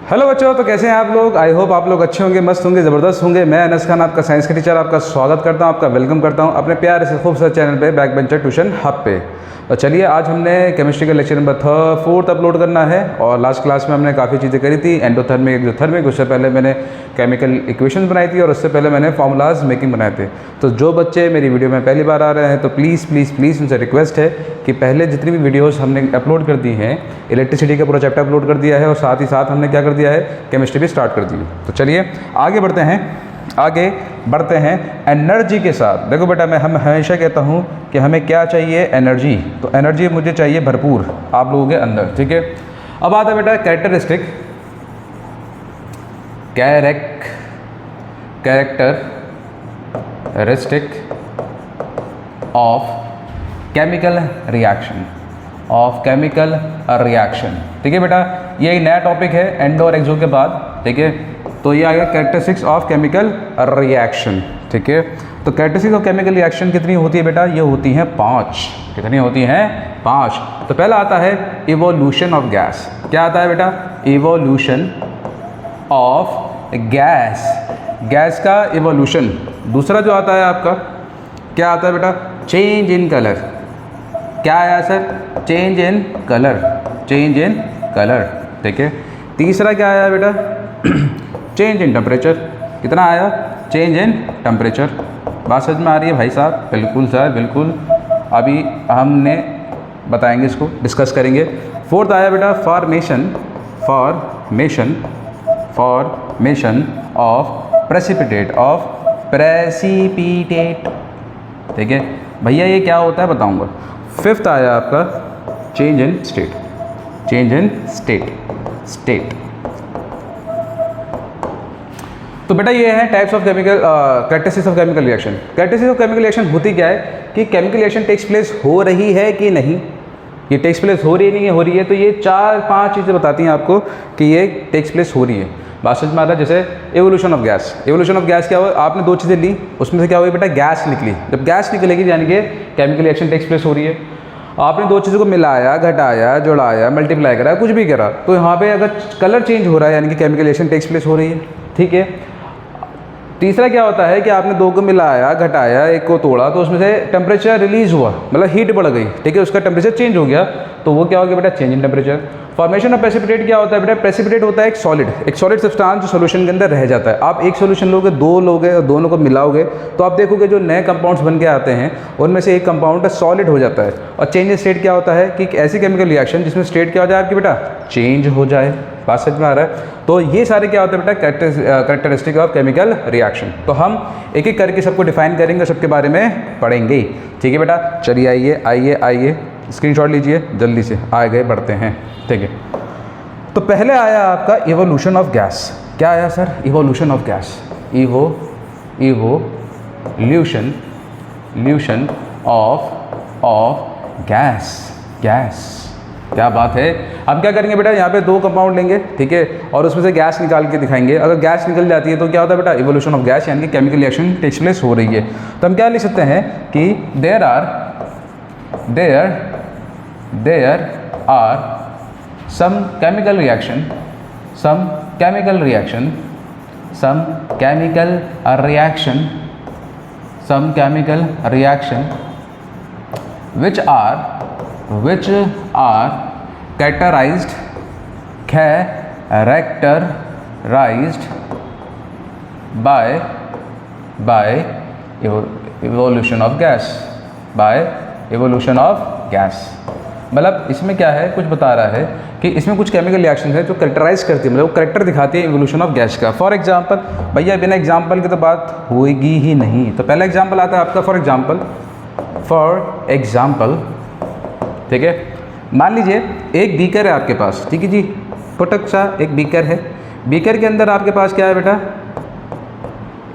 Hello बच्चों, तो कैसे हैं आप लोग। आई होप आप लोग अच्छे होंगे, मस्त होंगे, ज़बरदस्त होंगे। मैं अनस खान, आपका साइंस का टीचर, आपका स्वागत करता हूं, आपका वेलकम करता हूं अपने प्यारे से खूबसूरत चैनल पे बैक बेंचर ट्यूशन हब पे। तो चलिए, आज हमने केमिस्ट्री का लेक्चर नंबर 4 अपलोड करना है। और लास्ट क्लास में हमने काफ़ी चीज़ें करी थी, एंडोथर्मिक, एक्सोथर्मिक। उससे पहले मैंने केमिकल इक्वेशन बनाई थी और उससे पहले मैंने फार्मूलाज मेकिंग बनाए थे। तो जो बच्चे मेरी वीडियो में पहली बार आ रहे हैं तो प्लीज़ प्लीज़ प्लीज़ उनसे रिक्वेस्ट है कि पहले जितनी भी वीडियोज़ हमने अपलोड कर दी हैं, इलेक्ट्रिसिटी का पूरा चैप्टर अपलोड कर दिया है और साथ ही साथ हमने क्या कर दिया है, केमिस्ट्री भी स्टार्ट कर दी है। तो चलिए आगे बढ़ते हैं एनर्जी के साथ। देखो बेटा, हम हमेशा कहता हूँ कि हमें क्या चाहिए, एनर्जी। तो एनर्जी मुझे चाहिए भरपूर आप लोगों के अंदर, ठीक है। अब आता है बेटा कैरेक्टरिस्टिक ऑफ केमिकल रिएक्शन, ठीक है बेटा। ये एक नया टॉपिक है एंडो और एक्सो के बाद, ठीक है। तो ये आ गया कैरेक्टरिस्टिक्स ऑफ केमिकल रिएक्शन, ठीक है। तो कैरेक्टरिस्टिक्स ऑफ केमिकल रिएक्शन कितनी होती है बेटा? ये होती हैं 5। कितनी होती हैं? 5। तो पहला आता है इवोल्यूशन ऑफ गैस। क्या आता है बेटा? इवोल्यूशन ऑफ गैस का इवोल्यूशन। दूसरा जो आता है आपका, क्या आता है बेटा? Change in colour. क्या आया सर? चेंज इन कलर, ठीक है। तीसरा क्या आया बेटा? Change in temperature. कितना आया? Change in temperature. बात समझ में आ रही है भाई साहब? बिल्कुल सर, बिल्कुल। अभी हमने बताएंगे, इसको डिस्कस करेंगे। फोर्थ आया बेटा फॉर्मेशन ऑफ प्रेसिपिटेट, ठीक है भैया। ये क्या होता है बताऊंगा। फिफ्थ आया आपका चेंज इन स्टेट। तो बेटा ये है types of chemical characteristics of chemical reaction. Characteristics of chemical reaction होती क्या है कि केमिकल रिएक्शन टेक्स प्लेस हो रही है कि नहीं, ये टेक्स प्लेस हो रही है नहीं हो रही है। तो ये 4-5 चीज़ें बताती हैं आपको कि ये टेक्स प्लेस हो रही है। बात समझ में आ रहा है? जैसे एवोल्यूशन ऑफ गैस क्या हुआ? आपने 2 चीज़ें ली, उसमें से क्या हुई बेटा? गैस निकली। जब गैस निकलेगी यानी कि केमिकल रिएक्शन टेक्स प्लेस हो रही है। आपने 2 चीज़ों को मिलाया, घटाया, जोड़ाया, मल्टीप्लाई करा, कुछ भी करा, तो यहाँ पे अगर कलर चेंज हो रहा है यानी कि केमिकल रिएक्शन टेक्स प्लेस हो रही है, ठीक है। तीसरा क्या होता है कि आपने 2 को मिलाया, घटाया, एक को तोड़ा, तो उसमें से टेम्परेचर रिलीज हुआ, मतलब हीट बढ़ गई, ठीक है, उसका टेम्परेचर चेंज हो गया, तो वो क्या हो गया बेटा? Change in temperature. Formation of precipitate क्या होता है बेटा? प्रेसिपिटेट होता है एक सॉलिड सब्सटेंस जो सॉल्यूशन के अंदर रह जाता है। आप एक सॉल्यूशन लोगे, 2 लोगे और दोनों को मिलाओगे तो आप देखोगे जो नए कंपाउंड्स बन के आते हैं उनमें से एक कंपाउंड सॉलिड हो जाता है। और चेंज इन स्टेट क्या होता है कि एक ऐसी केमिकल रिएक्शन जिसमें स्टेट क्या हो जाए आपकी बेटा? चेंज हो जाए। बात समझ में आ रहा है? तो ये सारे क्या होते हैं बेटा? Characteristic of chemical reaction. तो हम एक एक करके सबको डिफाइन करेंगे, सबके बारे में पढ़ेंगे, ठीक है बेटा। चलिए आइए स्क्रीनशॉट लीजिए जल्दी से, आगे बढ़ते हैं, ठीक है। तो पहले आया आपका इवोल्यूशन ऑफ गैस। क्या आया sir? Evolution of gas. Evolution of gas. क्या बात है। हम क्या करेंगे बेटा? यहाँ पे 2 कंपाउंड लेंगे, ठीक है, और उसमें से गैस निकाल के दिखाएंगे। अगर गैस निकल जाती है तो क्या होता है बेटा? इवोल्यूशन ऑफ गैस, यानी कि केमिकल रिएक्शन टेक्स प्लेस हो रही है। तो हम क्या लिख सकते हैं कि there are some chemical reaction which are characterized by evolution of gas। मतलब इसमें क्या है, कुछ बता रहा है कि इसमें कुछ केमिकल रिएक्शन है जो करेक्टराइज करती है, मतलब वो करेक्टर दिखाती है इवोल्यूशन ऑफ गैस का। फॉर एग्जांपल भैया, बिना एग्जांपल की तो बात होएगी ही नहीं। तो पहला एग्जांपल आता है आपका फॉर एग्जांपल, ठीक है। मान लीजिए एक बीकर है आपके पास, ठीक है जी, फुटक सा एक बीकर है। बीकर के अंदर आपके पास क्या है बेटा?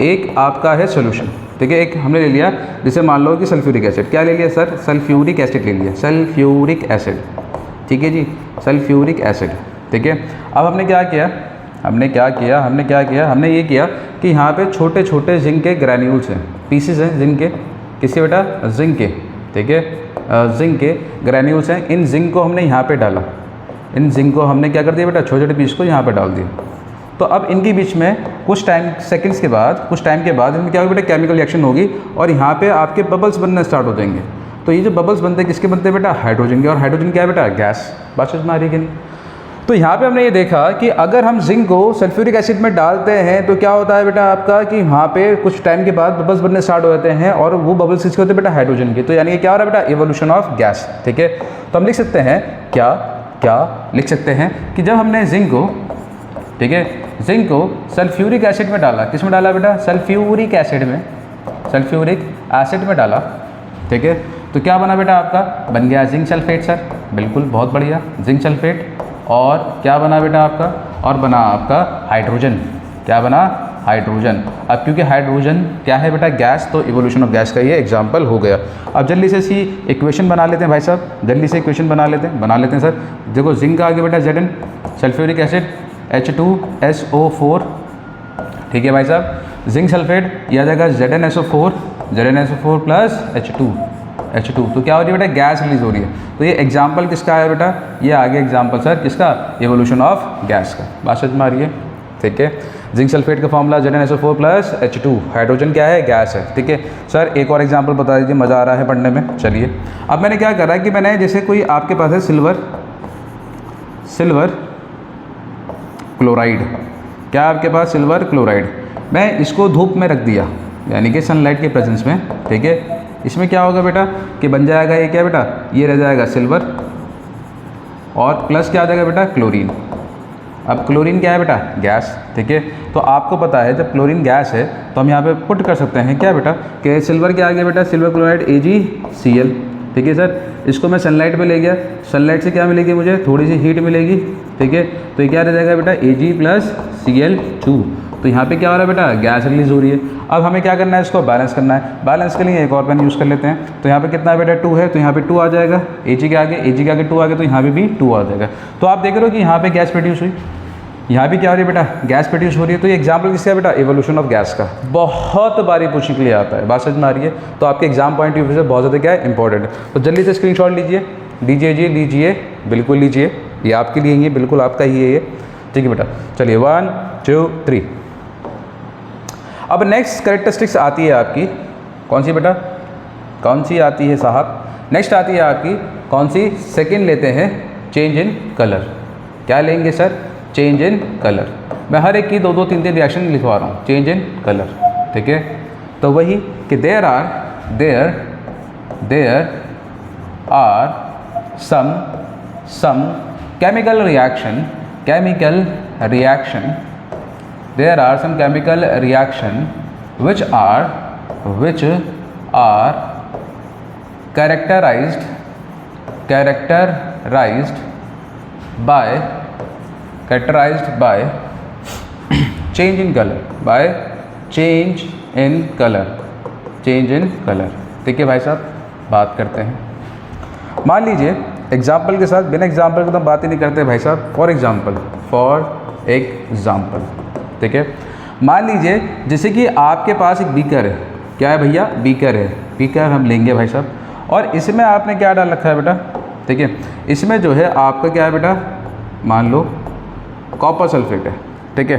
एक आपका है सोल्यूशन, ठीक है। एक हमने ले लिया, जैसे मान लो कि सल्फ्यूरिक एसिड। क्या ले लिया सर? सल्फ्यूरिक एसिड ले लिया, सल्फ्यूरिक एसिड, ठीक है जी, सल्फ्यूरिक एसिड, ठीक है। अब हमने क्या किया? हमने ये किया कि यहाँ पे छोटे छोटे जिंक के ग्रैन्यूल्स हैं, पीसेस हैं जिंक के। किसके बेटा? जिंक के, ठीक है, जिंक के ग्रैन्यूल्स हैं। इन जिंक को हमने यहाँ पे डाला, इन जिंक को हमने क्या कर दिया बेटा, छोटे छोटे पीस को यहाँ पर डाल दिया। तो अब इनके बीच में कुछ टाइम सेकंड्स के बाद, कुछ टाइम के बाद इनमें क्या होगा बेटा, केमिकल रिएक्शन होगी और यहाँ पे आपके बबल्स बनना स्टार्ट हो जाएंगे। तो ये जो बबल्स बनते हैं किसके बनते हैं बेटा, हाइड्रोजन के। और हाइड्रोजन क्या है बेटा, गैस। बात समझ में आ रही है कि नहीं? तो यहाँ पे हमने ये देखा कि अगर हम जिंक को सल्फ्यूरिक एसिड में डालते हैं तो क्या होता है बेटा आपका कि वहाँ पे कुछ टाइम के बाद बबल्स बनने स्टार्ट हो जाते हैं और वो बबल्स किसके होते हैं बेटा, हाइड्रोजन के। तो यानी कि क्या हो रहा है बेटा, इवोल्यूशन ऑफ गैस। ठीक है, तो हम लिख सकते हैं क्या लिख सकते हैं कि जब हमने जिंक को, ठीक है, जिंक को सल्फ्यूरिक एसिड में डाला, किस में डाला बेटा, सल्फ्यूरिक एसिड में, सल्फ्यूरिक एसिड में डाला। ठीक है, तो क्या बना बेटा आपका, बन गया जिंक सल्फेट। सर बिल्कुल, बहुत बढ़िया, जिंक सल्फेट। और क्या बना बेटा आपका, और बना आपका हाइड्रोजन। क्या बना, हाइड्रोजन। अब क्योंकि हाइड्रोजन क्या है बेटा, गैस, तो इवोल्यूशन ऑफ गैस का ये एग्जांपल हो गया। अब जल्दी से इसी इक्वेशन बना लेते हैं भाई साहब, जल्दी से इक्वेशन बना लेते हैं सर। देखो जिंक का आगे बेटा Zn, सल्फ्यूरिक एसिड H2SO4। ठीक है भाई साहब, जिंक सल्फेट यह आ जाएगा ZnSO4 प्लस H2। तो क्या हो रही है बेटा, गैस रिलीज हो रही है। तो ये एग्जाम्पल किसका है बेटा, ये आगे एग्जाम्पल सर किसका, एवोल्यूशन ऑफ गैस का। बात समझ में आ रही है? ठीक है, जिंक सल्फेट का formula ZnSO4 plus H2, hydrogen क्या है, गैस है। ठीक है सर, एक और एग्जाम्पल बता दीजिए, मज़ा आ रहा है पढ़ने में। चलिए, अब मैंने क्या करा कि मैंने जैसे कोई आपके पास है सिल्वर क्लोराइड, क्या आपके पास सिल्वर क्लोराइड, मैं इसको धूप में रख दिया, यानी कि सनलाइट के प्रेजेंस में। ठीक है, इसमें क्या होगा बेटा कि बन जाएगा ये क्या बेटा, ये रह जाएगा सिल्वर और प्लस क्या आ जाएगा बेटा, क्लोरीन। अब क्लोरीन क्या है बेटा, गैस। ठीक है, तो आपको पता है जब क्लोरीन गैस है तो हम यहाँ पे पुट कर सकते हैं क्या बेटा, कि सिल्वर क्या आ गया बेटा, सिल्वर क्लोराइड AgCl। ठीक है सर, इसको मैं सनलाइट में ले गया, सनलाइट से क्या मिलेगी मुझे, थोड़ी सी हीट मिलेगी। ठीक है, तो ये क्या रह जाएगा बेटा, Ag प्लस Cl2। तो यहाँ पे क्या हो रहा है बेटा, गैस रिलीज हो रही है। अब हमें क्या करना है, इसको बैलेंस करना है। बैलेंस के लिए एक और पेन यूज़ कर लेते हैं। तो यहाँ पे कितना है बेटा, 2 है, तो यहाँ पे 2 आ जाएगा। Ag के आगे 2 आ गया, तो यहाँ पे भी 2 आ जाएगा। तो आप देख रहे हो कि यहाँ पे गैस प्रोड्यूस हुई, यहाँ भी क्या हो रही है बेटा, गैस प्रोड्यूस हो रही है। तो ये एग्जाम्पल किसका है बेटा, इवोल्यूशन ऑफ गैस का। बहुत बारी पूछने के लिए आता है, बात समझ में आ रही है? तो आपके एग्जाम पॉइंट ऑफ व्यू से बहुत ज़्यादा क्या है, इंपॉर्टेंट है। तो जल्दी से स्क्रीनशॉट लीजिए, बिल्कुल लीजिए, ये आपके लिए ही है, बिल्कुल आपका ही है ये। ठीक है बेटा, चलिए 1 2 3। अब नेक्स्ट कैरेक्टरिस्टिक्स आती है आपकी, कौन सी बेटा, कौन सी आती है साहब, नेक्स्ट आती है आपकी कौन सी, सेकंड लेते हैं, चेंज इन कलर। क्या लेंगे सर, चेंज इन कलर। मैं हर एक की 2 2 3 3 रिएक्शन लिखवा रहा हूँ, चेंज इन कलर। ठीक है, तो वही कि there are some chemical reaction, there are some chemical reaction which are characterized by change in color। ठीक है भाई साहब, बात करते हैं। मान लीजिए एग्जाम्पल के साथ, बिना एग्जाम्पल के तो हम बात ही नहीं करते भाई साहब। फॉर एग्जाम्पल, ठीक है, मान लीजिए जैसे कि आपके पास एक बीकर है। क्या है भैया, बीकर है। बीकर हम लेंगे भाई साहब, और इसमें आपने क्या डाल रखा है बेटा, ठीक है, इसमें जो है आपका क्या है बेटा, मान लो कॉपर सल्फेट है। ठीक है,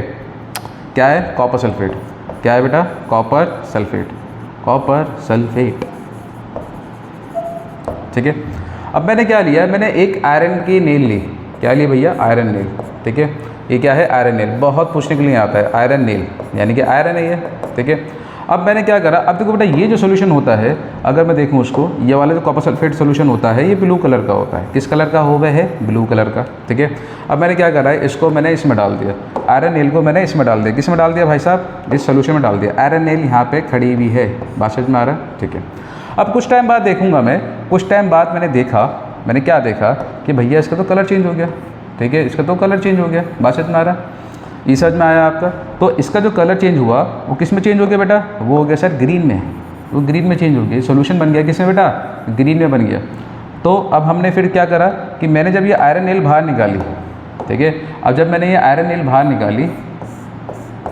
क्या है, कॉपर सल्फेट। क्या है बेटा, कॉपर सल्फेट। ठीक है, अब मैंने क्या लिया, मैंने एक आयरन की नेल ली। क्या ली भैया, आयरन नेल। ठीक है, ये क्या है, आयरन नेल। बहुत पूछने के लिए आता है, आयरन नेल यानी कि आयरन है ये। ठीक है, अब मैंने क्या करा, अब देखो बेटा ये जो सोल्यूशन होता है, अगर मैं देखूँ उसको, ये वाला जो कॉपर सल्फेट सोल्यूशन होता है ये ब्लू कलर का होता है। किस कलर का हो गया है, ब्लू कलर का। ठीक है, अब मैंने क्या करा है, इसको मैंने इसमें डाल दिया, आयरन नेल को मैंने इसमें डाल दिया। किस में डाल दिया भाई साहब, इस सोल्यूशन में डाल दिया। आयरन नेल यहाँ पे खड़ी हुई है, बात समझ में आ रहा है? ठीक है, अब कुछ टाइम बाद देखूँगा मैं, कुछ टाइम बाद मैंने क्या देखा कि भैया इसका तो कलर चेंज हो गया। ठीक है, इसका तो कलर चेंज हो गया, बात समझ में आ रहा है? ये समझ में आया आपका? तो इसका जो कलर चेंज हुआ वो किस में चेंज हो गया बेटा, वो हो गया सर ग्रीन में। वो ग्रीन में चेंज हो गया, सोल्यूशन बन गया किस में बेटा, ग्रीन में बन गया। तो अब हमने फिर क्या करा कि मैंने जब ये आयरन नेल बाहर निकाली, ठीक है, अब जब मैंने ये आयरन नेल बाहर निकाली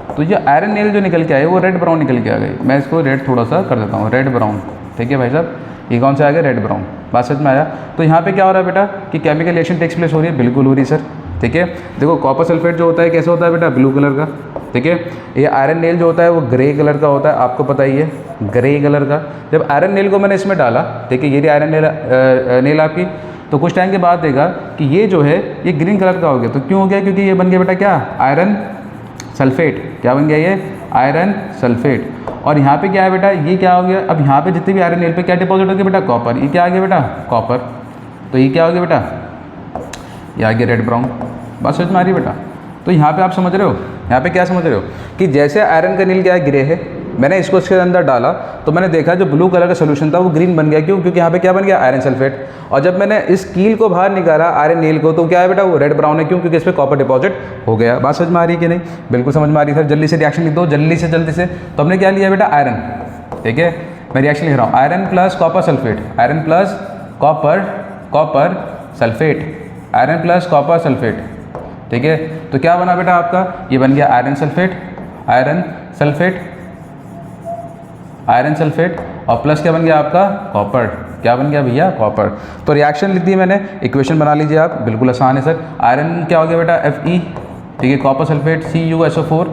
तो ये आयरन नेल जो निकल के आए वो रेड ब्राउन निकल के आ गई। मैं इसको रेड थोड़ा सा कर देता हूँ, रेड ब्राउन। ठीक है भाई साहब, ये कौन सा आ गया, रेड ब्राउन। बात समझ में आया। तो यहाँ पे क्या हो रहा है बेटा कि केमिकल रिएक्शन टेक्स प्लेस हो रही है, बिल्कुल हो रही है सर, ठीक है। देखो कॉपर सल्फेट जो होता है कैसे होता है बेटा, ब्लू कलर का, ठीक है। ये आयरन नेल जो होता है वो ग्रे कलर का होता है, आपको पता ही है, ग्रे कलर का। जब आयरन नेल को मैंने इसमें डाला, ठीक है, ये रही आयरन नेल आपकी, तो कुछ टाइम के बाद देगा कि ये जो है ये ग्रीन कलर का हो गया। तो क्यों हो गया, क्योंकि ये बन गया बेटा क्या, आयरन सल्फेट। क्या बन गया ये, आयरन सल्फेट। और यहाँ पे क्या है बेटा, ये क्या हो गया, अब यहाँ पे जितने भी आयरन नेल पे क्या डिपॉजिट हो गया बेटा, कॉपर। ये क्या आ गया बेटा, कॉपर। तो ये क्या हो गया बेटा, ये आ गया रेड ब्राउन। बात समझ में आ रही है बेटा। तो यहाँ पे आप समझ रहे हो, यहाँ पे क्या समझ रहे हो कि जैसे आयरन का नील क्या है, ग्रे है, मैंने इसको इसके अंदर डाला तो मैंने देखा जो ब्लू कलर का सोल्यूशन था वो ग्रीन बन गया। क्यों, क्योंकि यहाँ पे क्या बन गया, आयरन सल्फेट। और जब मैंने इस कील को बाहर निकाला आयरन नील को, तो क्या है बेटा, वो रेड ब्राउन है। क्यों, क्योंकि इस पर कॉपर डिपॉजिट हो गया। बात समझ में आ रही है कि नहीं, बिल्कुल समझ में आ रही है सर। जल्दी से रिएक्शन लिख दो, जल्दी से। तो हमने क्या लिया बेटा, आयरन, ठीक है। मैं रिएक्शन लिख रहा हूँ, iron plus copper sulphate, iron plus copper sulphate, iron plus copper sulphate, ठीक है। तो क्या बना बेटा आपका, ये बन गया आयरन सल्फेट और प्लस क्या बन गया आपका, कॉपर। क्या बन गया भैया, कॉपर। तो रिएक्शन लिख दी मैंने, इक्वेशन बना लीजिए आप, बिल्कुल आसान है सर। आयरन क्या हो गया बेटा, Fe, ठीक है, कॉपर सल्फेट CuSO4,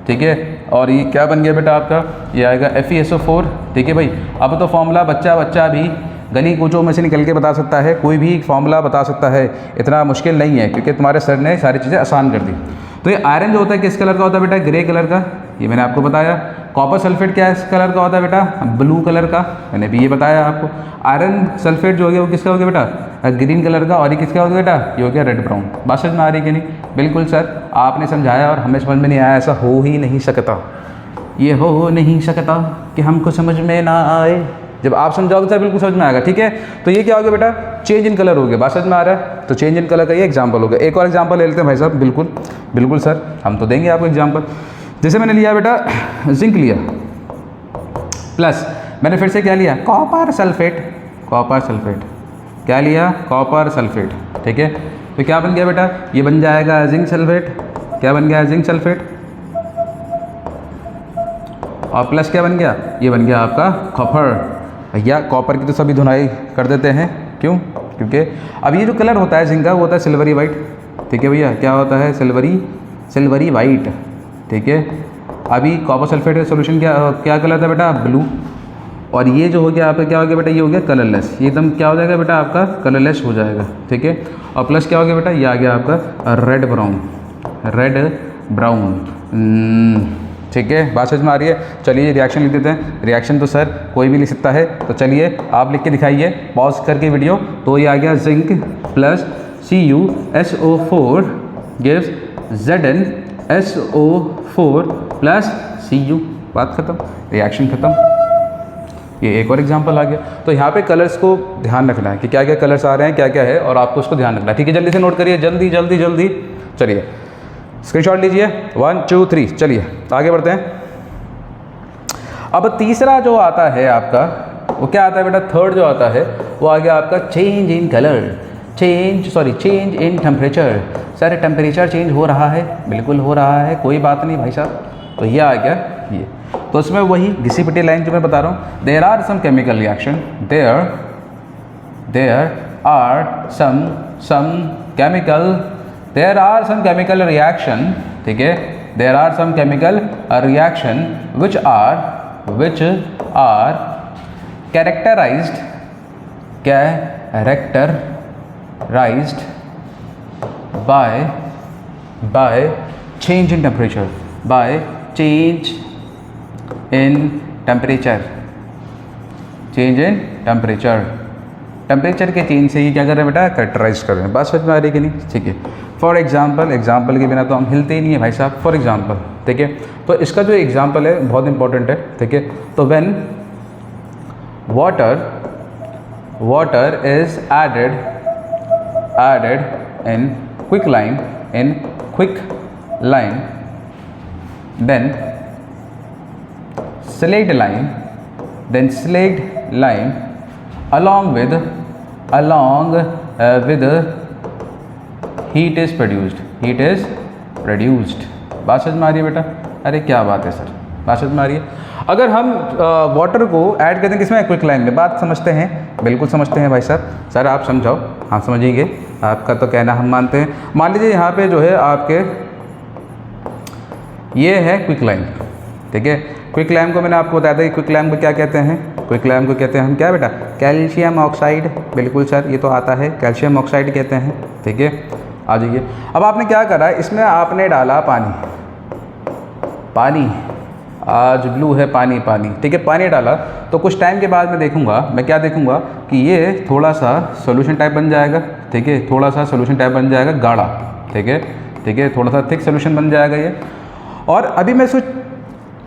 ठीक है। और ये क्या बन गया बेटा आपका, ये आएगा FeSO4, ठीक है भाई। अब तो फॉर्मूला बच्चा भी गली कूचों में से निकल के बता सकता है, कोई भी फॉर्मूला बता सकता है, इतना मुश्किल नहीं है, क्योंकि तुम्हारे सर ने सारी चीज़ें आसान कर दी। तो ये आयरन जो होता है किस कलर का होता है बेटा, ग्रे कलर का, ये मैंने आपको बताया। कॉपर सल्फेट क्या इस कलर का होता है बेटा, ब्लू कलर का, मैंने भी ये बताया आपको। आयरन सल्फेट जो हो गया वो किसका हो गया बेटा, ग्रीन कलर का। और ये किसका हो गया बेटा, ये हो गया रेड ब्राउन। बात समझ में आ रही कि नहीं, बिल्कुल सर, आपने समझाया और हमें समझ में नहीं आया, ऐसा हो ही नहीं सकता, ये हो नहीं सकता कि हमको समझ में ना आए। जब आप समझाओगे सर बिल्कुल समझ में आएगा, ठीक है। तो ये क्या हो गया बेटा, चेंज इन कलर हो गया। बात समझ में आ रहा है, तो चेंज इन कलर का ये एग्जांपल हो गया। एक और एग्जांपल ले लेते हैं भाई साहब, बिल्कुल सर, हम तो देंगे आपको एग्जांपल। जैसे मैंने लिया बेटा जिंक लिया, प्लस मैंने फिर से क्या लिया, कॉपर सल्फेट, क्या लिया, कॉपर सल्फेट, ठीक है। तो क्या बन गया बेटा, ये बन जाएगा जिंक सल्फेट। क्या बन गया, जिंक सल्फेट। और प्लस क्या बन गया, ये बन गया आपका कॉपर। भैया कॉपर की तो सभी धुनाई कर देते हैं, क्यों, क्योंकि अब ये जो कलर होता है जिंक का वो होता है सिल्वरी वाइट, ठीक है भैया। क्या होता है, सिल्वरी वाइट, ठीक है। अभी कॉपर सल्फेट का सोल्यूशन क्या कलर था बेटा, ब्लू। और ये जो हो गया आपका क्या हो गया बेटा, ये हो गया कलरलेस, ये एकदम क्या हो जाएगा बेटा आपका, कलरलेस हो जाएगा, ठीक है। और प्लस क्या हो गया बेटा, ये आ गया आपका रेड ब्राउन, ठीक है। बात समझ में आ रही है। चलिए रिएक्शन लिख देते हैं। रिएक्शन तो सर कोई भी लिख सकता है, तो चलिए आप लिख के दिखाइए पॉज करके वीडियो। तो ये आ गया zinc plus CuSO4 gives ZnSO4 plus Cu। बात खत्म, रिएक्शन खत्म। ये एक और एग्जांपल आ गया। तो यहाँ पे कलर्स को ध्यान रखना है कि क्या क्या कलर्स आ रहे हैं, क्या क्या है, और आपको उसको ध्यान रखना है, ठीक है। जल्दी से नोट करिए, जल्दी। चलिए स्क्रीनशॉट लीजिए, 1 2 3, चलिए आगे बढ़ते हैं। अब तीसरा जो आता है आपका वो क्या आता है बेटा, थर्ड जो आता है वो आ गया आपका change in colour, change in temperature. Sir temperature change हो रहा है, बिल्कुल हो रहा है, कोई बात नहीं भाई साहब। तो ये आ गया ये, तो उसमें वही घिसी पिटी लाइन जो मैं बता रहा हूँ, there are some chemical reaction, there are some chemical reaction, ठीक है। There are some chemical reaction which are characterized by change in temperature, temperature के चेंज से ही क्या कर रहे हैं बेटा, करेक्टराइज कर रहे हैं। बात समझ में आ रही है कि नहीं, ठीक है। फॉर एग्जाम्पल के बिना तो हम हिलते ही नहीं है भाई साहब। फॉर एग्जाम्पल, ठीक है। तो इसका जो एग्जाम्पल है बहुत इंपॉर्टेंट है, ठीक है। तो when water is added in quick lime then slaked lime along with heat is produced। बात समझ में आ रही है बेटा, अरे क्या बात है सर, बात समझ में आ रही है। अगर हम वाटर को ऐड करते हैं किसमें, क्विकलाइम में, बात समझते हैं, बिल्कुल समझते हैं भाई साहब। सर आप समझाओ, हाँ समझेंगे, आपका तो कहना हम मानते हैं। मान लीजिए यहाँ पे जो है आपके ये है क्विकलाइम, ठीक है। क्विकलाइम को मैंने आपको बताया था कि क्विकलाइम को क्या कहते हैं, क्विकलाइम को कहते हैं हम क्या बेटा, कैल्शियम ऑक्साइड। बिल्कुल सर, ये तो आता है, कैल्शियम ऑक्साइड कहते हैं, ठीक है। आ जाइए, अब आपने क्या करा, इसमें आपने डाला पानी, पानी आज ब्लू है, पानी पानी, ठीक है, पानी डाला। तो कुछ टाइम के बाद मैं देखूंगा, मैं क्या देखूंगा कि ये थोड़ा सा सोल्यूशन टाइप बन जाएगा, ठीक है, थोड़ा सा सोल्यूशन टाइप बन जाएगा, गाढ़ा, ठीक है, ठीक है, थोड़ा सा थिक सोल्यूशन बन जाएगा ये। और अभी मैं इसको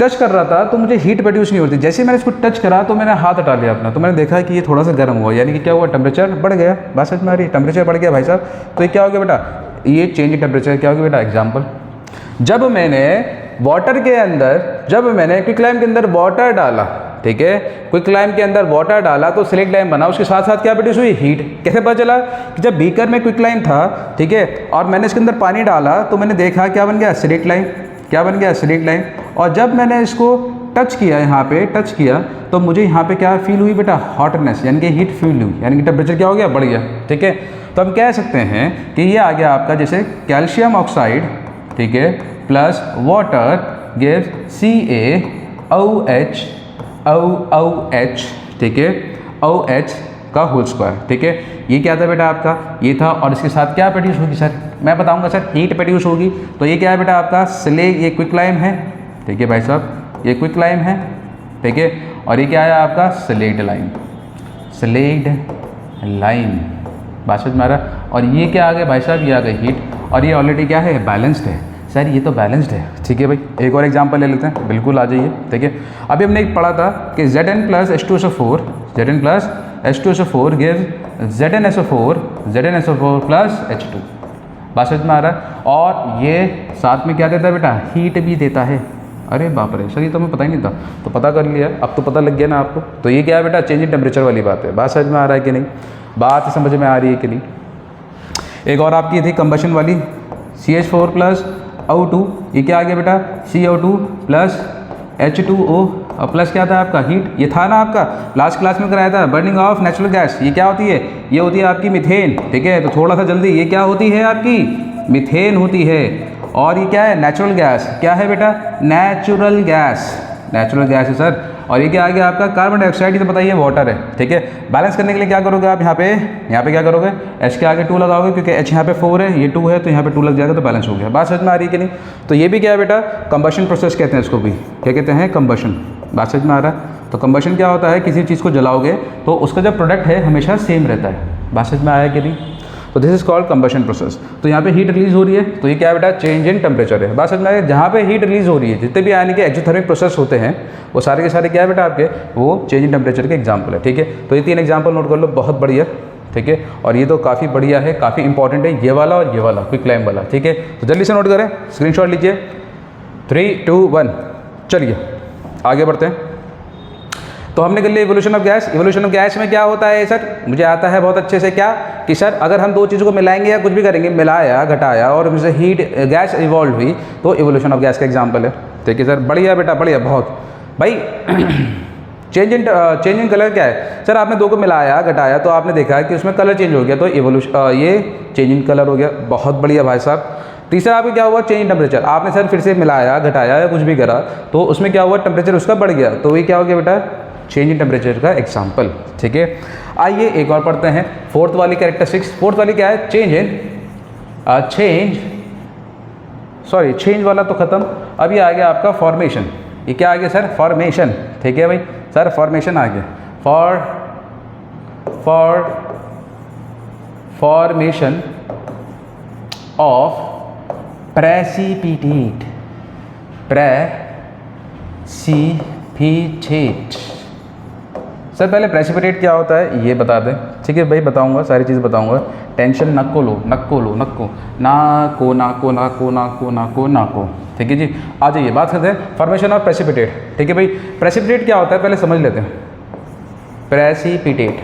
टच कर रहा था तो मुझे हीट प्रोड्यूस नहीं होती, जैसे मैंने इसको टच करा तो मैंने हाथ हटा लिया अपना, तो मैंने देखा कि ये थोड़ा सा गर्म हुआ, यानी कि क्या हुआ, टेम्परेचर बढ़ गया। बात समझ में आ रही है, टेम्परेचर बढ़ गया भाई साहब। तो ये क्या हो गया बेटा, ये चेंज इन टेम्परेचर क्या हो गया बेटा। एग्जाम्पल, जब मैंने वाटर के अंदर, जब मैंने क्विकलाइम के अंदर वाटर डाला, ठीक है, क्विकलाइम के अंदर वाटर डाला तो स्लेट लाइम बना, उसके साथ साथ क्या प्रोड्यूस हुई, हीट। कैसे पता चला कि जब बीकर में क्विकलाइम था, ठीक है, और मैंने इसके अंदर पानी डाला तो मैंने देखा क्या बन गया, स्लेट लाइम। क्या बन गया, स्लेट लाइम। और जब मैंने इसको टच किया, यहाँ पे टच किया तो मुझे यहाँ पे क्या फील हुई बेटा, हॉटनेस, यानी कि हीट फील हुई, यानी कि टेम्परेचर क्या हो गया, बढ़ गया, ठीक है। तो हम कह सकते हैं कि ये आ गया आपका जैसे कैल्शियम ऑक्साइड, ठीक है, plus water gives CaOH, OH, ठीक है, OH का होल स्क्वायर, ठीक है। ये क्या था बेटा आपका, ये था, और इसके साथ क्या प्रोड्यूस होगी सर, मैं बताऊंगा सर, हीट प्रोड्यूस होगी। तो ये क्या है बेटा आपका स्लेट, ये क्विकलाइम है, ठीक है भाई साहब, ये क्विकलाइम है, ठीक है, और ये क्या है आपका स्लेट लाइम, स्लेट लाइम। बात समझ में आ रहा। और ये क्या आ गया भाई साहब, ये आ गई हीट, और ये ऑलरेडी क्या है, बैलेंस्ड है सर, ये तो बैलेंस्ड है, ठीक है भाई। एक और एग्जांपल ले लेते हैं, बिल्कुल आ जाइए, ठीक है। अभी हमने एक पढ़ा था कि Zn plus H2SO4, Zn plus H2SO4 gives ZnSO4 plus H2। बात समझ में आ रहा है। और ये साथ में क्या देता है बेटा, हीट भी देता है। अरे बाप रे सर, ये तो हमें पता ही नहीं था, तो पता कर लिया, अब तो पता लग गया ना आपको। तो ये क्या है बेटा, चेंज इन टेम्परेचर वाली बात है। बात समझ में आ रहा है कि नहीं, बात समझ में आ रही है कि नहीं। एक और आपकी थी कंबशन वाली, CH4 प्लस O2, ये क्या आ गया बेटा, CO2 प्लस H2O, और प्लस क्या था आपका, हीट। ये था ना आपका लास्ट क्लास में कराया था, बर्निंग ऑफ नेचुरल गैस। ये क्या होती है, ये होती है आपकी मीथेन, ठीक है। तो थोड़ा सा जल्दी, ये क्या होती है आपकी, मीथेन होती है। और ये क्या है, नेचुरल गैस। क्या है बेटा, नेचुरल गैस, नेचुरल गैस है सर। और ये क्या आ गया आपका, कार्बन डाइऑक्साइड, ये तो बताइए वाटर है, ठीक है। बैलेंस करने के लिए क्या करोगे आप, यहाँ पे क्या करोगे, H के आगे 2 लगाओगे, क्योंकि H यहाँ पे 4 है, ये 2 है, तो यहाँ पे 2 लग जाएगा, तो बैलेंस हो गया। बात समझ में आ रही है कि नहीं। तो ये भी क्या है बेटा, कंबशन प्रोसेस कहते हैं इसको भी, क्या कहते हैं, कंबशन। बात समझ में आ रहा है। तो कंबशन क्या होता है, किसी चीज़ को जलाओगे तो उसका जो प्रोडक्ट है हमेशा सेम रहता है। बात समझ में आया कि नहीं। तो this is called combustion process. तो यहाँ पे हीट रिलीज हो रही है, तो ये क्या है बेटा, चेंज इन टेम्परेचर है। बात समझ में आया। जहाँ पे हीट रिलीज हो रही है, जितने भी यानी कि एक्सोथर्मिक प्रोसेस होते हैं, वो सारे के सारे क्या है बेटा आपके, वो चेंज इन टेम्परेचर के एग्जाम्पल है, ठीक है। तो ये 3 एग्जाम्पल नोट कर लो, बहुत बढ़िया, ठीक है। और ये तो काफ़ी बढ़िया है, काफ़ी इंपॉर्टेंट है, ये वाला और ये वाला क्विकलाइम वाला, ठीक है। तो जल्दी से नोट करें, स्क्रीनशॉट लीजिए। 3, 2, 1 चलिए आगे बढ़ते हैं। तो हमने कर लिया evolution of gas. Evolution of gas में क्या होता है सर, मुझे आता है बहुत अच्छे से, क्या कि सर अगर हम 2 चीज़ों को मिलाएंगे या कुछ भी करेंगे, मिलाया घटाया और उनसे हीट गैस इवॉल्व हुई, तो इवोल्यूशन ऑफ गैस का एग्जांपल है, ठीक है सर। बढ़िया बेटा, बढ़िया, बहुत भाई। चेंज इन कलर क्या है सर, आपने 2 को मिलाया घटाया तो आपने देखा कि उसमें कलर चेंज हो गया, तो इवोल्यूशन, ये चेंज इन कलर हो गया, बहुत बढ़िया भाई साहब। तीसरा आपको क्या हुआ, चेंज इन टेम्परेचर। आपने सर फिर से मिलाया घटाया या कुछ भी करा तो उसमें क्या हुआ, टेम्परेचर उसका बढ़ गया, तो ये क्या हो गया बेटा, चेंज इन टेम्परेचर का एग्जाम्पल, ठीक है। आइए एक और पढ़ते हैं, 4th वाली कैरेक्टरिस्टिक्स। 4th वाली क्या है, चेंज वाला तो खत्म, अभी आ गया आपका फॉर्मेशन। ये क्या आ गया सर, फॉर्मेशन, ठीक है भाई सर, फॉर्मेशन आ गया, फॉर्मेशन ऑफ प्रेसिपिटेट, सर पहले प्रेसिपिटेट क्या होता है ये बता दें, ठीक है भाई, बताऊंगा, सारी चीज़ बताऊंगा, टेंशन नको लो, नाको, ठीक है जी। आ जाइए बात करते हैं फॉर्मेशन ऑफ प्रेसिपिटेट, ठीक है भाई। प्रेसिपिटेट क्या होता है पहले समझ लेते हैं। प्रेसिपिटेट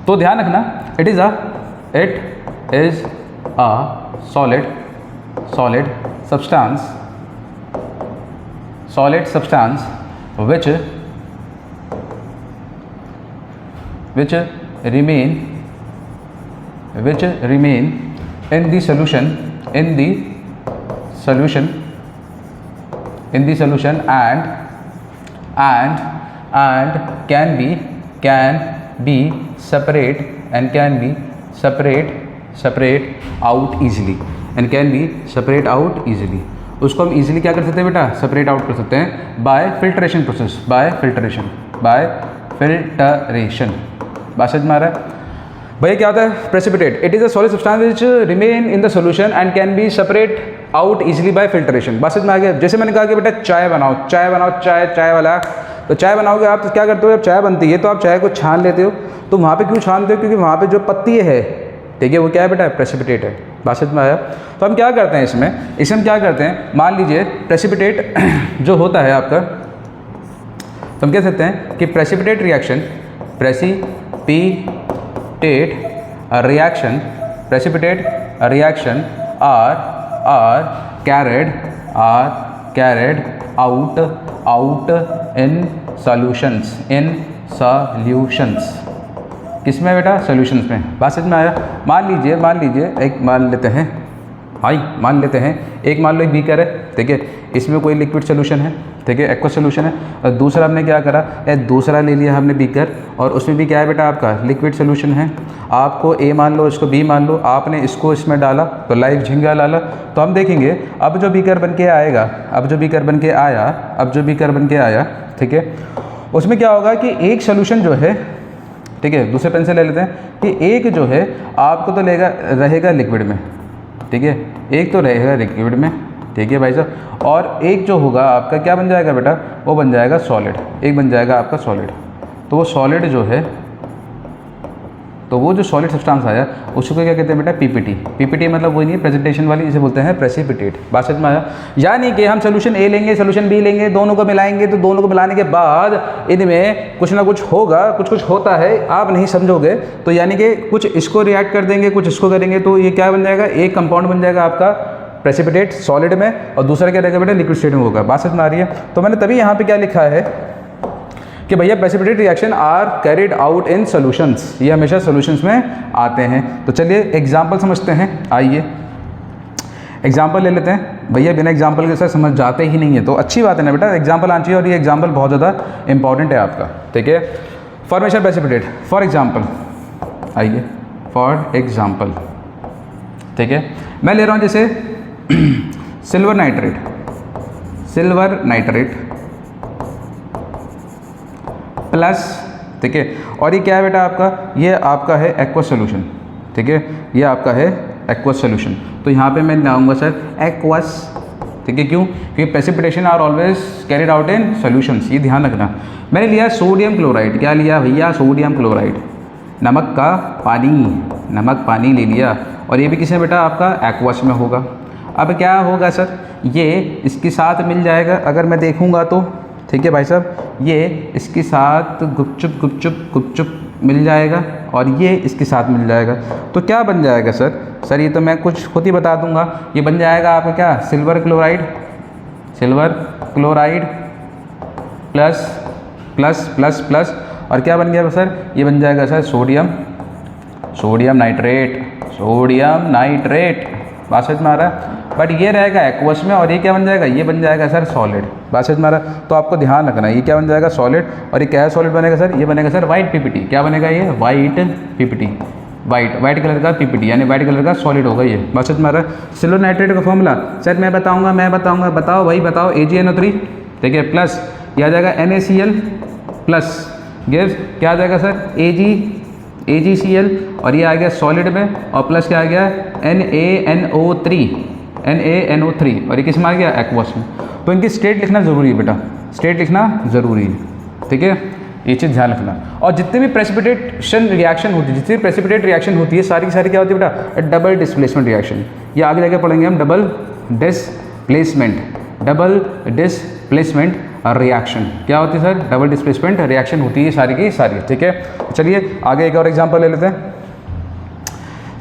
तो ध्यान रखना, it is a solid substance solid substance which remain in the solution and can be separate out easily उसको हम easily क्या कर सकते हैं बेटा, सेपरेट आउट कर सकते हैं bye filtration process, bye filtration. बात समझ में आ रहा है भैया? क्या होता है precipitate? It is a solid substance which remain in the solution and can be separate out easily bye filtration. बात समझ में आ गया? जैसे मैंने कहा कि बेटा चाय बनाओ, चाय वाला, तो चाय बनाओगे आप तो क्या करते हो, जब चाय बनती है तो आप चाय को छान लेते हो। तो वहाँ पे क्यों छानते हो? क्योंकि वहाँ पे जो पत्ती है, ठीक है, वो क्या है बेटा, प्रेसिपिटेट है। बात समझ में आया? तो हम क्या करते हैं इसमें हम क्या करते हैं, मान लीजिए प्रेसिपिटेट जो होता है आपका, तो हम कह सकते हैं कि precipitate reaction are carried out in solutions किसमें बेटा, सॉल्यूशंस में। बात समझ में आया? मान लीजिए मान लेते हैं एक बीकर है, ठीक है, इसमें कोई लिक्विड सोल्यूशन है, ठीक है, एक्वा सोल्यूशन है, और दूसरा हमने क्या करा, दूसरा ले लिया हमने बीकर, और उसमें भी क्या है बेटा आपका लिक्विड सोल्यूशन है। आपको ए मान लो, इसको बी मान लो, आपने इसको इसमें डाला तो लाइव झींगा डाला। तो हम देखेंगे अब जो बीकर बन के आया, ठीक है, उसमें क्या होगा कि एक सोल्यूशन जो है, ठीक है, दूसरे पेन से ले लेते हैं कि एक जो है आपको तो रहेगा लिक्विड में, ठीक है, एक तो रहेगा लिक्विड में, ठीक है भाई साहब, और एक जो होगा आपका क्या बन जाएगा बेटा, वो बन जाएगा सॉलिड, एक बन जाएगा आपका सॉलिड। तो वो सॉलिड जो है, तो वो जो सॉलिड सब्सटेंस आया उसको क्या कहते हैं बेटा, पीपीटी मतलब वही नहीं, प्रेजेंटेशन वाली, इसे बोलते हैं प्रेसिपिटेट। बात समझ में आया? यानी कि हम सोल्यूशन ए लेंगे, सोल्यूशन बी लेंगे, दोनों को मिलाएंगे, तो दोनों को मिलाने के बाद इनमें कुछ ना कुछ होगा, कुछ होता है, आप नहीं समझोगे, तो यानी कि कुछ इसको रिएक्ट कर देंगे, कुछ इसको करेंगे, तो ये क्या बन जाएगा, एक कंपाउंड बन जाएगा आपका प्रेसिपिटेट सॉलिड में, और दूसरा क्या रहेगा बेटा, लिक्विड स्टेट में होगा। बात समझ में आ रही है? तो मैंने तभी यहाँ पे क्या लिखा है कि भैया precipitate reaction are carried out in solutions, ये हमेशा सॉल्यूशंस में आते हैं। तो चलिए एग्जांपल समझते हैं, आइए एग्जांपल ले लेते हैं। भैया बिना एग्जांपल के सर समझ जाते ही नहीं है, तो अच्छी बात है ना बेटा, एग्जांपल आना चाहिए, और ये एग्जांपल बहुत ज़्यादा इंपॉर्टेंट है आपका, ठीक है। फॉर्मेशन प्रेसिपिटेट, फॉर एग्जाम्पल, आइए फॉर एग्जाम्पल, ठीक है, मैं ले रहा हूँ जैसे सिल्वर नाइट्रेट प्लस, ठीक है, और ये क्या है बेटा आपका, ये आपका है एक्वा सोल्यूशन, ठीक है, ये आपका है एक्वा सोल्यूशन। तो यहाँ पे मैं लाऊंगा सर एक्वस, ठीक है, क्यों? क्योंकि precipitation are always carried out in solutions, ये ध्यान रखना। मैंने लिया सोडियम क्लोराइड, क्या लिया भैया, सोडियम क्लोराइड, नमक पानी ले लिया, और ये भी किसमें बेटा आपका एक्वस में होगा। अब क्या होगा सर, ये इसके साथ मिल जाएगा, अगर मैं देखूँगा तो, ठीक है भाई साहब, ये इसके साथ गुपचुप मिल जाएगा, और ये इसके साथ मिल जाएगा, तो क्या बन जाएगा सर ये तो मैं कुछ खुद ही बता दूंगा, ये बन जाएगा आपका क्या, silver chloride plus plus plus plus, और क्या बन गया सर, ये बन जाएगा सर सोडियम नाइट्रेट। बात समझ में आ रहा है? बट ये रहेगा एक्वस में, और ये क्या बन जाएगा, ये बन जाएगा सर सॉलिड। बात समझ में आ रहा है? तो आपको ध्यान रखना है, ये क्या बन जाएगा, सॉलिड, और ये क्या है, सॉलिड बनेगा सर, ये बनेगा सर वाइट पीपीटी। क्या बनेगा ये, वाइट पीपीटी, वाइट कलर का पीपीटी, यानी वाइट कलर का सॉलिड होगा ये। बात समझ में आ रहा है? सिल्वर नाइट्रेट का फॉर्मूला सर मैं बताऊँगा, बताओ भाई बताओ, AgNO3, ठीक है, प्लस ये आ जाएगा NaCl प्लस गिव्स क्या आ जाएगा सर, AgCl, और ये आ गया सॉलिड में, और प्लस क्या आ गया NaNO3, और ये किस में आ गया, एक्वस में। तो इनकी स्टेट लिखना ज़रूरी है बेटा, स्टेट लिखना ज़रूरी है, ठीक है, ये चीज़ ध्यान रखना। और जितने भी प्रेसिपिटेट रिएक्शन होती है, सारी की सारी क्या होती है बेटा, डबल डिस्प्लेसमेंट रिएक्शन। ये आगे जाके पढ़ेंगे हम, डबल डिस्प्लेसमेंट रिएक्शन क्या होती है सर, डबल डिस्प्लेसमेंट रिएक्शन होती है सारी की सारी, ठीक है। चलिए आगे एक और एग्जांपल ले लेते हैं,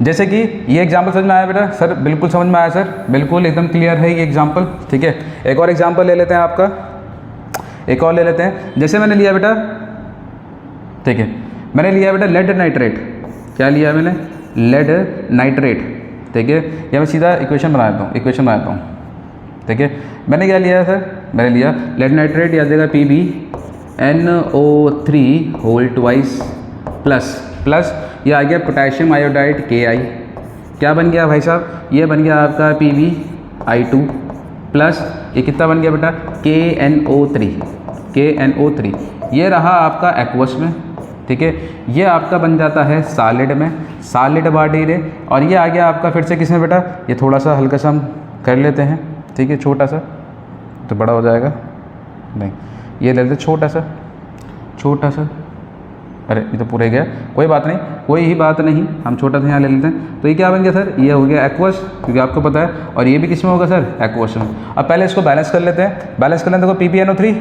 जैसे कि ये एग्जांपल समझ में आया बेटा, सर बिल्कुल समझ में आया सर, बिल्कुल एकदम क्लियर है ये एग्जांपल, ठीक है। एक और एग्जांपल ले लेते हैं आपका, एक और ले लेते हैं। जैसे मैंने लिया बेटा, ठीक है, मैंने लिया बेटा लेड नाइट्रेट। क्या लिया मैंने? लेड नाइट्रेट, ठीक है। या मैं सीधा इक्वेशन बना देता हूँ, ठीक है। मैंने क्या लिया सर? मैंने लिया लेड नाइट्रेट, या देगा PbNO3 होल ट्वाइस प्लस ये आ गया पोटेशियम आयोडाइड Ki। क्या बन गया भाई साहब? ये बन गया आपका PbI2 प्लस ये कितना बन गया बेटा? KNO3। ये रहा आपका एक्वस में, ठीक है। ये आपका बन जाता है सॉलिड में, सॉलिड बॉडी रे। और ये आ गया आपका फिर से किसमें बेटा? ये थोड़ा सा हल्का सा हम कर लेते हैं, ठीक है, छोटा सा, तो बड़ा हो जाएगा नहीं, ये ले लेते छोटा सा, अरे ये तो पूरे गया, कोई बात नहीं, हम छोटा सा यहाँ ले लेते हैं। तो ये क्या बन गया सर? ये हो गया एक्वस, क्योंकि आपको पता है। और ये भी किस में होगा सर? एक्वस में। अब पहले इसको बैलेंस कर लेते हैं। देखो PbNO3,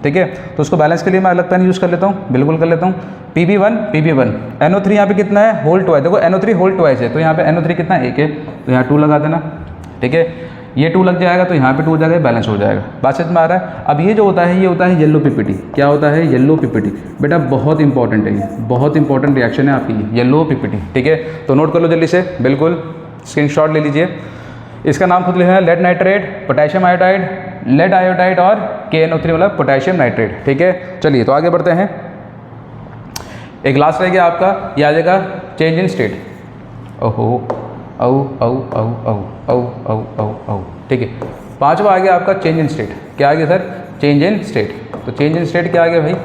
ठीक है, तो उसको बैलेंस के लिए मैं अलग पेन यूज़ कर लेता हूँ, बिल्कुल कर लेता हूँ। PbI, NO3 यहाँ पे कितना है? Whole twice. देखो NO3 होल ट्वाइस है, तो यहाँ पे NO3 कितना है? 1 है, तो यहाँ 2 लगा देना, ठीक है। ये 2 लग जाएगा तो यहाँ पे 2 हो जाएगा, बैलेंस हो जाएगा। बात समझ में आ रहा है? अब ये जो होता है, ये होता है येलो PPT। क्या होता है? Yellow PPT। बेटा बहुत इंपॉर्टेंट है, ये बहुत इंपॉर्टेंट रिएक्शन है आपकी, येलो PPT, ठीक है। तो नोट कर लो जल्दी से, बिल्कुल स्क्रीनशॉट ले लीजिए। इसका नाम खुद लिखना है lead nitrate, potassium iodide, lead iodide और KNO3 मतलब पोटेशियम नाइट्रेट, ठीक है। चलिए तो आगे बढ़ते हैं। एक लास्ट रह गया आपका, ये आ जाएगा चेंज इन स्टेट। ठीक है, पांचवा आ गया आपका चेंज इन स्टेट। क्या आ गया सर? Change in state. तो चेंज इन स्टेट क्या आ गया भाई?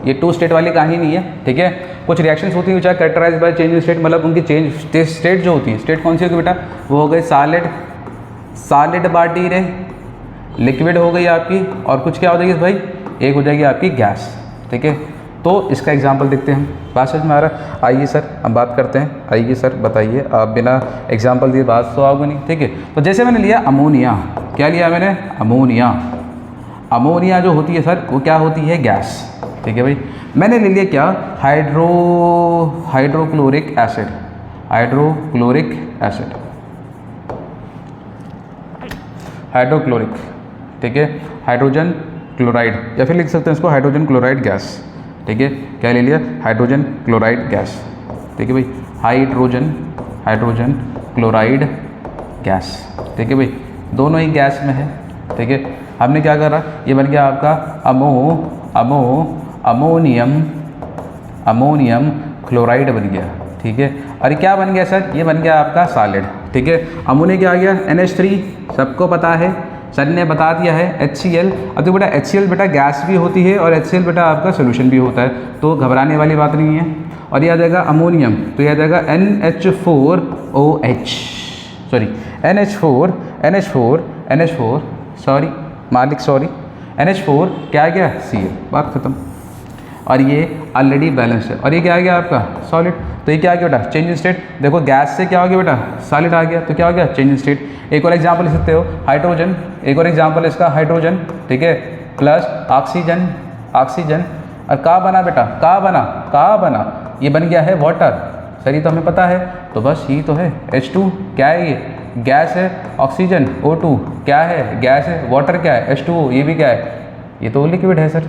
ये 2 स्टेट वाली कहानी नहीं है, ठीक है। कुछ रिएक्शंस होती हैं चाहे characterize by change in state, मतलब उनकी चेंज स्टेट जो होती है, स्टेट कौन सी होगी बेटा? वो हो गई सॉलिड बॉडी रे, लिक्विड हो गई आपकी, और कुछ क्या हो जाएगी भाई? एक हो जाएगी आपकी गैस, ठीक है। तो इसका एग्जाम्पल देखते हैं हम। बात समझ में आ रहा है? आइए सर हम बात करते हैं। आइए सर बताइए, आप बिना एग्जाम्पल दिए बात तो आओगे नहीं, ठीक है। तो जैसे मैंने लिया अमोनिया। क्या लिया मैंने? अमोनिया जो होती है सर, वो क्या होती है? गैस, ठीक है भाई। मैंने ले लिया क्या? हाइड्रोक्लोरिक एसिड, ठीक है, हाइड्रोजन क्लोराइड, या फिर लिख सकते हैं इसको हाइड्रोजन क्लोराइड गैस, ठीक है। क्या ले लिया? हाइड्रोजन क्लोराइड गैस, ठीक है भाई। हाइड्रोजन क्लोराइड गैस, ठीक है भाई, दोनों ही गैस में है, ठीक है। हमने क्या करा? ये बन गया आपका अमोनियम क्लोराइड बन गया, ठीक है। और क्या बन गया सर? ये बन गया आपका सॉलिड, ठीक है। अमोनिया क्या आ गया? NH3, सबको पता है, सर ने बता दिया है। HCl। अब तो बेटा HCl बेटा गैस भी होती है और HCl बेटा आपका सोल्यूशन भी होता है, तो घबराने वाली बात नहीं है। और ये आ जाएगा अमोनियम, तो ये आ जाएगा NH4OH, सॉरी NH4 NH4 क्या आ गया? Cl, बात खत्म। और ये ऑलरेडी बैलेंस्ड है। और ये क्या आ गया आपका? सॉलिड। तो ये क्या आ गया बेटा? Change in state. देखो गैस से क्या हो गया बेटा? सॉलिड आ गया, तो क्या हो गया? Change in state. एक और एग्जांपल ले सकते हो, हाइड्रोजन। एक और एग्जांपल इसका हाइड्रोजन, ठीक है, प्लस ऑक्सीजन। और का बना बेटा? का बना ये बन गया है वाटर। सर ये तो हमें पता है, तो बस यही तो है। H2 क्या है? ये गैस है। ऑक्सीजन O2 क्या है? गैस है। वाटर क्या है? H2O, ये भी क्या है? ये तो लिक्विड है सर,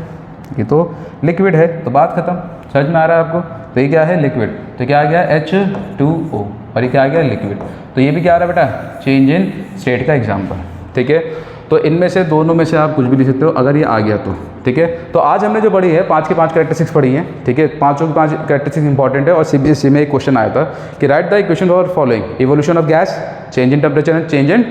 ये तो लिक्विड है। तो बात खत्म। समझ में आ रहा है आपको? तो ये क्या है? लिक्विड। तो क्या आ गया? H2O। और ये क्या आ गया? लिक्विड। तो ये भी क्या आ रहा है बेटा? चेंज इन स्टेट का एग्जाम्पल, ठीक है। तो इनमें से दोनों में से आप कुछ भी लिख सकते हो अगर ये आ गया तो, ठीक है। तो आज हमने जो पढ़ी है 5 की 5 कैरेक्टरिस्टिक्स पढ़ी हैं, ठीक है। 5 की 5 कैरेक्टरिस्टिक्स इंपॉर्टेंट है। और CBSE में एक क्वेश्चन आया था कि write the equation for following: evolution of gas, change in temperature and change in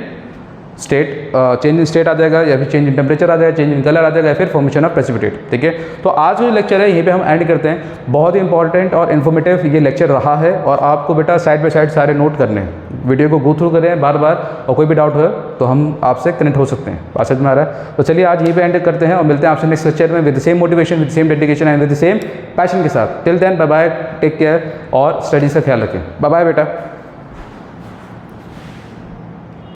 state. Change in state आ जाएगा, या फिर चेंज इन टेम्परेचर आ जाएगा, चेंज इन कलर आ जाएगा, या फिर फॉर्मेशन ऑफ प्रेसिपिटेट, ठीक है। तो आज जो लेक्चर है यहीं पे हम एंड करते हैं। बहुत ही इंपॉर्टेंट और इन्फॉर्मेटिव ये लेक्चर रहा है, और आपको बेटा साइड बाय साइड सारे नोट करने हैं, वीडियो को गो थ्रू करें बार बार, और कोई भी डाउट हो तो हम आपसे कनेक्ट हो सकते हैं। बात समझ में आ रहा है? तो चलिए आज यहीं पे एंड करते हैं, और मिलते हैं आपसे नेक्स्ट लेक्चर में with the same motivation, with same dedication and with the same passion के साथ। Till then bye bye, take care, और स्टडीज़ का ख्याल रखें। बाय बाय बेटा।